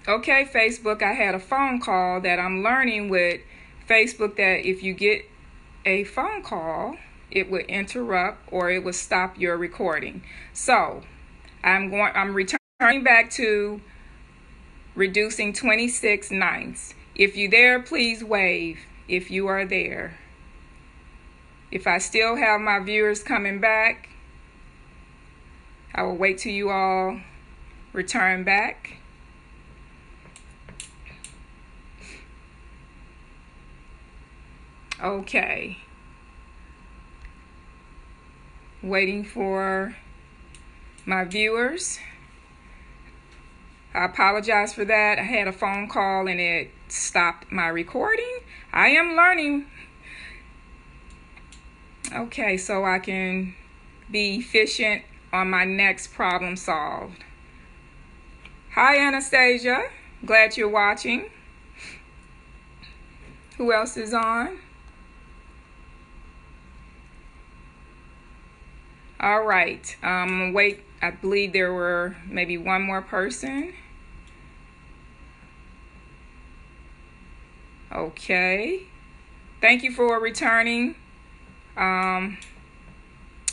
Okay, Facebook, I had a phone call that I'm learning with Facebook that if you get a phone call, it would interrupt or it would stop your recording. So I'm returning back to reducing 26/9. If you're there, please wave if you are there. If I still have my viewers coming back, I will wait till you all return back. Okay. Waiting for my viewers. I apologize for that. I had a phone call and it stopped my recording. I am learning. Okay, so I can be efficient on my next problem solved. Hi, Anastasia. Glad you're watching. Who else is on? All right. Wait, I believe there were maybe one more person. Okay. Thank you for returning. Had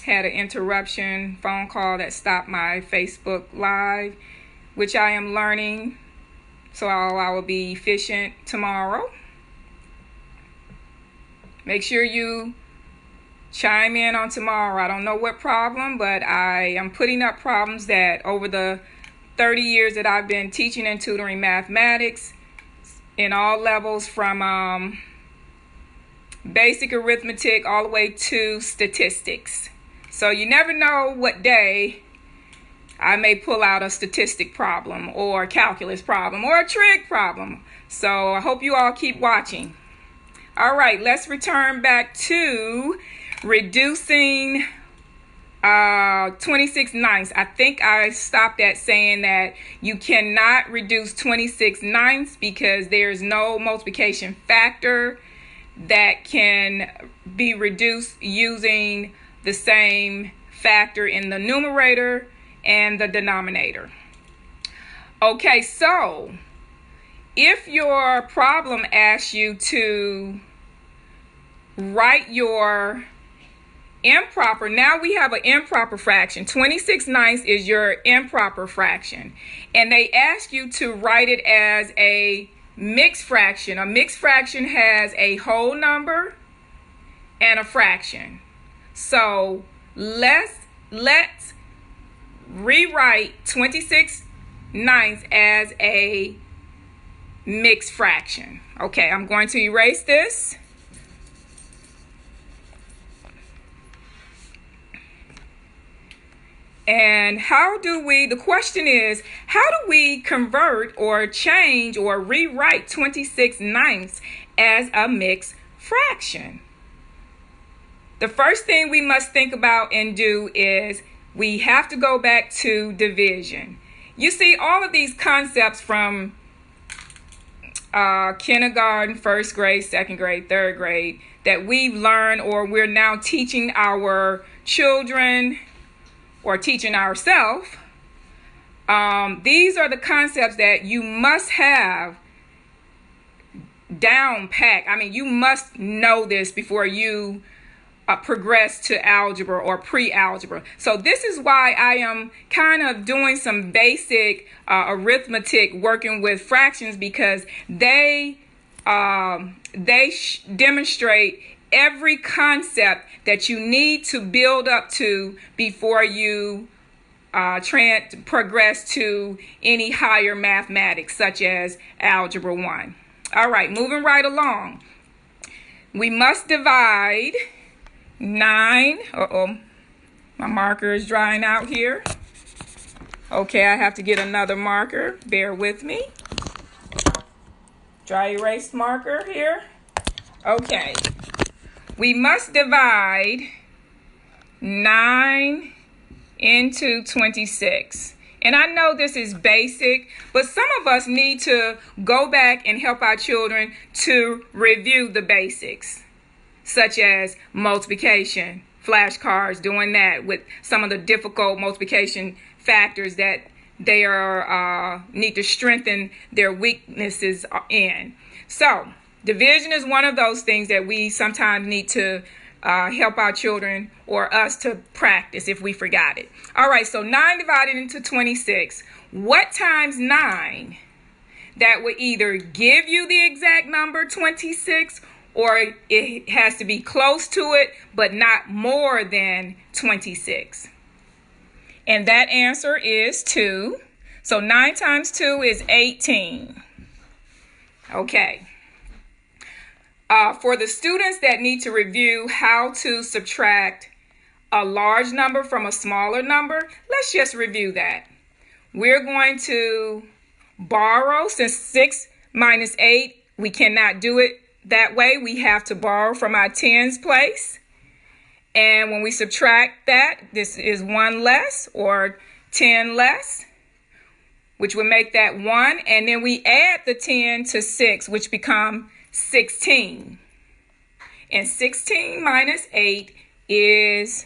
an interruption phone call that stopped my Facebook Live, which I am learning, so I will be efficient tomorrow. Make sure you chime in on tomorrow. I don't know what problem, but I am putting up problems that over the 30 years that I've been teaching and tutoring mathematics in all levels, from basic arithmetic all the way to statistics. So you never know what day I may pull out a statistic problem or a calculus problem or a trig problem. So I hope you all keep watching. All right, let's return back to reducing 26/9. I think I stopped at saying that you cannot reduce 26/9 because there's no multiplication factor that can be reduced using the same factor in the numerator and the denominator. Okay, so if your problem asks you to write your improper, now we have an improper fraction. 26/9 is your improper fraction. And they ask you to write it as a mixed fraction. A mixed fraction has a whole number and a fraction. So let's rewrite 26/9 as a mixed fraction. Okay, I'm going to erase this. And the question is, how do we convert or change or rewrite 26/9 as a mixed fraction? The first thing we must think about and do is we have to go back to division. You see, all of these concepts from kindergarten, first grade, second grade, third grade that we've learned or we're now teaching our children or teaching ourselves, these are the concepts that you must have down pat. I mean, you must know this before you progress to algebra or pre-algebra. So this is why I am kind of doing some basic arithmetic working with fractions, because they demonstrate every concept that you need to build up to before you progress to any higher mathematics, such as Algebra 1. All right, moving right along. We must divide 9. My marker is drying out here. Okay, I have to get another marker. Bear with me. Dry erase marker here. Okay. We must divide 9 into 26. And I know this is basic, but some of us need to go back and help our children to review the basics, such as multiplication, flashcards, doing that with some of the difficult multiplication factors that they are need to strengthen their weaknesses in. So division is one of those things that we sometimes need to help our children or us to practice if we forgot it. All right, so 9 divided into 26. What times 9 that would either give you the exact number 26, or it has to be close to it but not more than 26? And that answer is 2. So 9 times 2 is 18. Okay. For the students that need to review how to subtract a large number from a smaller number, let's just review that. We're going to borrow, since 6 minus 8, we cannot do it that way. We have to borrow from our tens place. And when we subtract that, this is 1 less or 10 less, which would make that 1. And then we add the 10 to 6, which become 16. And 16 minus 8 is,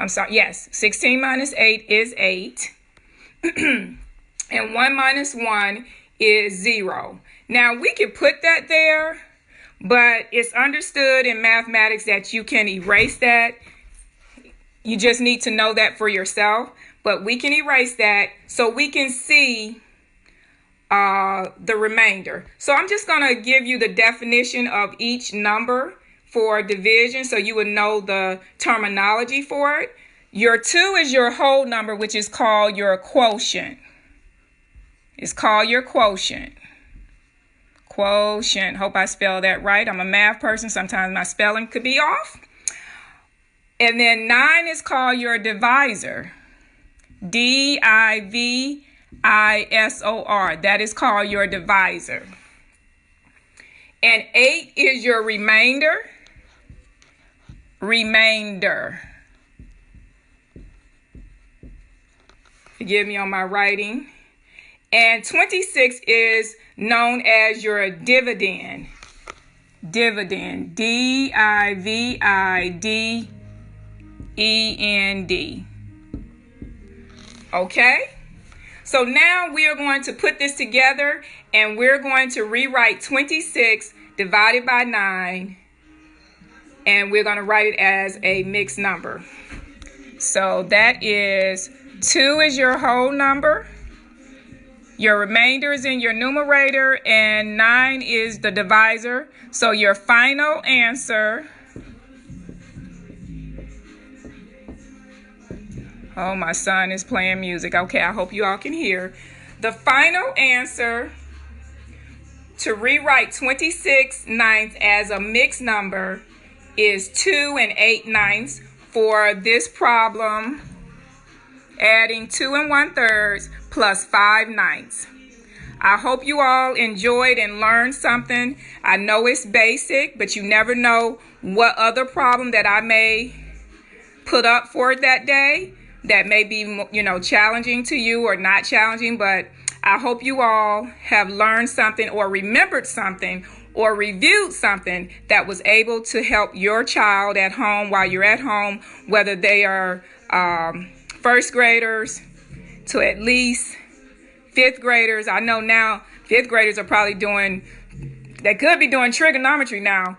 16 minus 8 is 8. And 1 minus 1 is 0. Now, we can put that there, but it's understood in mathematics that you can erase that. You just need to know that for yourself. But we can erase that so we can see the remainder. So I'm just going to give you the definition of each number for division so you would know the terminology for it. Your 2 is your whole number, which is called your quotient. It's called your quotient. Quotient. Hope I spelled that right. I'm a math person. Sometimes my spelling could be off. And then 9 is called your divisor. divisor. That is called your divisor. And 8 is your remainder. Forgive me on my writing. And 26 is known as your dividend. Dividend. dividend. Okay? So now we are going to put this together and we're going to rewrite 26 divided by 9. And we're going to write it as a mixed number. So that is 2 is your whole number. Your remainder is in your numerator, and 9 is the divisor. So your final answer, oh, my son is playing music. Okay, I hope you all can hear. The final answer to rewrite 26 ninths as a mixed number is 2 and 8 ninths for this problem, adding 2 1/3 plus 5 ninths. I hope you all enjoyed and learned something. I know it's basic, but you never know what other problem that I may put up for that day that may be, challenging to you or not challenging. But I hope you all have learned something or remembered something or reviewed something that was able to help your child at home while you're at home, whether they are first graders to at least 5th graders. I know now 5th graders are probably they could be doing trigonometry now,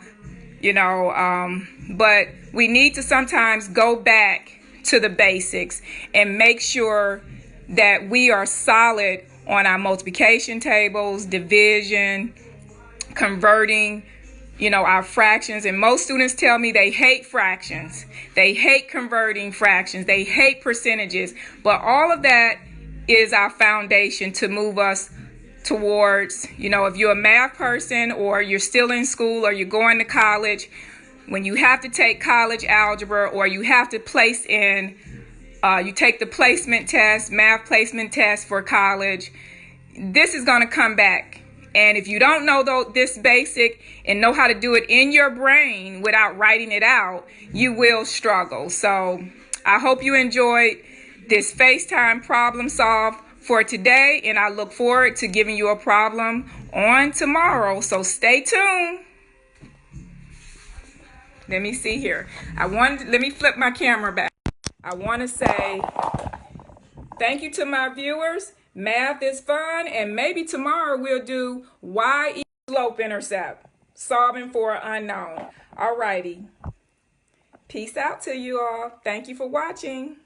but we need to sometimes go back to the basics and make sure that we are solid on our multiplication tables, division, converting, our fractions. And most students tell me they hate fractions. They hate converting fractions. They hate percentages. But all of that is our foundation to move us towards, if you're a math person or you're still in school or you're going to college, when you have to take college algebra or you have to place in, you take the placement test, math placement test for college, this is going to come back. And if you don't know this basic and know how to do it in your brain without writing it out, you will struggle. So I hope you enjoyed this FaceTime problem solve for today, and I look forward to giving you a problem on tomorrow. So stay tuned. Let me see here. Let me flip my camera back. I want to say Thank you to my viewers. Math is fun, and maybe tomorrow we'll do y equals slope intercept, solving for unknown. Alrighty. Peace out to you all. Thank you for watching.